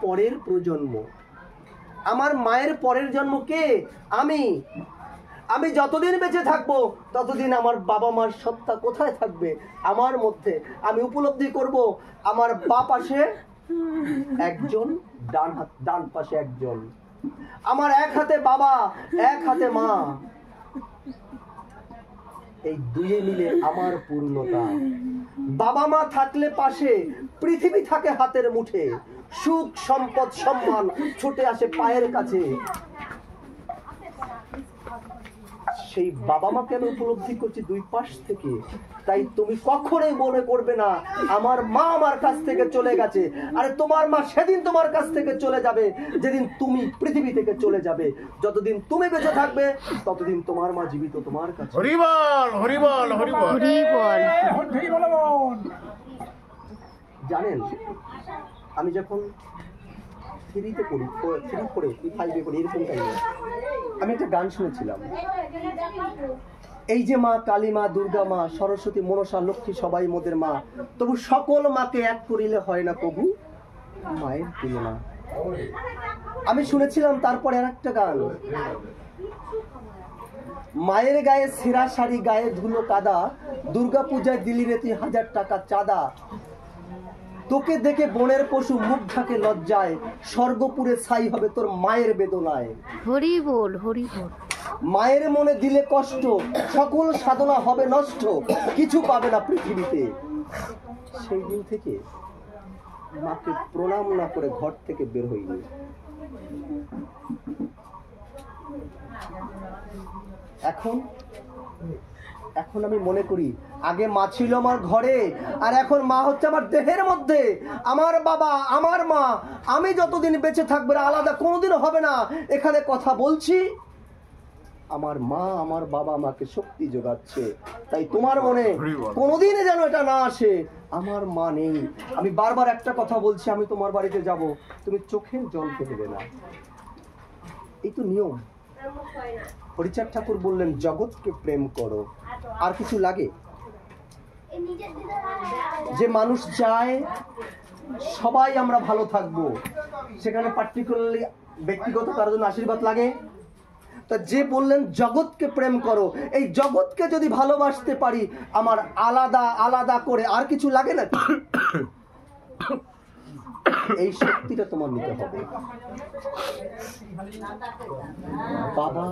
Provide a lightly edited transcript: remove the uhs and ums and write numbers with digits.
পরের প্রজন্ম। আমার মায়ের পরের জন্ম কে? আমি। আমি যতদিন বেঁচে থাকবো ততদিন আমার বাবা মার সত্তা কোথায় থাকবে? আমার মধ্যে। আমি উপলব্ধি করব আমার বাঁ পাশে একজন, ডান পাশে একজন। আমার এক হাতে বাবা, এক হাতে মা, এই দুয়ে মিলে আমার পূর্ণতা। বাবা মা থাকলে পাশে, পৃথিবী থাকে হাতের মুঠে, সুখ সম্পদ সম্মান ছুটে আসে পায়ের কাছে। সেই বাবা মাকে আমি উপলব্ধি করছি দুই পাশ থেকে। তাই তুমি কখনোই মনে করবে না আমার মা আমার কাছ থেকে চলে গেছে। আরে তোমার মা সেদিন তোমার কাছ থেকে চলে যাবে যেদিন তুমি পৃথিবী থেকে চলে যাবে। যতদিন তুমি বেঁচে থাকবে ততদিন তোমার মা জীবিত তোমার কাছে। হরি বল, হরি বল, হরি বল, হরি বল। জানেন, আমি যখন 3-তে পড়ি, 5-এ পড়ি, এরকম টাইমে আমি একটা গান শুনেছিলাম, এই যে মা কালী মা, দুর্গা মা, সরস্বতী, মনসা, লক্ষ্মী সবাই মোদের মা, তবু সকল মাকে এক করিলে হয় না কবু মায়ের তুলনা। আমি শুনেছিলাম তারপরে আর একটা গান, মায়ের গায়ে ছেঁড়া শাড়ি, গায়ে ধুলো কাদা, দুর্গা পূজায় দিলি রে তুই 1000 টাকা চাঁদা, তোকে দেখে বনের পশু মুখ ঢাকে লজ্জায়, স্বর্গপুরে ছাই হবে তোর মায়ের বেদনায়। হরি বল, হরি বল। মায়ের মনে দিলে কষ্ট, সকল সাধনা হবে নষ্ট, কিছু পাবে না পৃথিবীতে। সেই দিন থেকে মাকে প্রণাম না করে ঘর থেকে বের হইনি। এখন আমি মনে করি আগে মা ছিল আমার ঘরে, আর এখন মা হচ্ছে আমার দেহের মধ্যে। আমার বাবা, আমার মা, আমি যতদিন বেঁচে থাকবে আলাদা কোনোদিনও হবে না। এখানে কথা বলছি, আমার মা, আমার বাবা আমাকে শক্তি যোগাচ্ছে। তাই তোমার মনে কোনোদিন যেন এটা না আসে আমার মা নেই। আমি বারবার একটা কথা বলছি, আমি তোমার বাড়িতে যাব, তুমি চোখের জল ফেলবে না। এই তো নিয়ম। হরিচাঁদ ঠাকুর বললেন জগৎকে প্রেম করো। আর কিছু লাগে? যে মানুষ চায় সবাই আমরা ভালো থাকবো, সেখানে পার্টিকুলারলি ব্যক্তিগত কারোর জন্য আশীর্বাদ লাগে। তা যে বললেন জগৎকে প্রেম করো, এই জগৎকে যদি ভালোবাসতে পারি, আমার আলাদা আলাদা করে আর কিছু লাগে না। এই শক্তিটা তোমার নিতে হবে। বাবা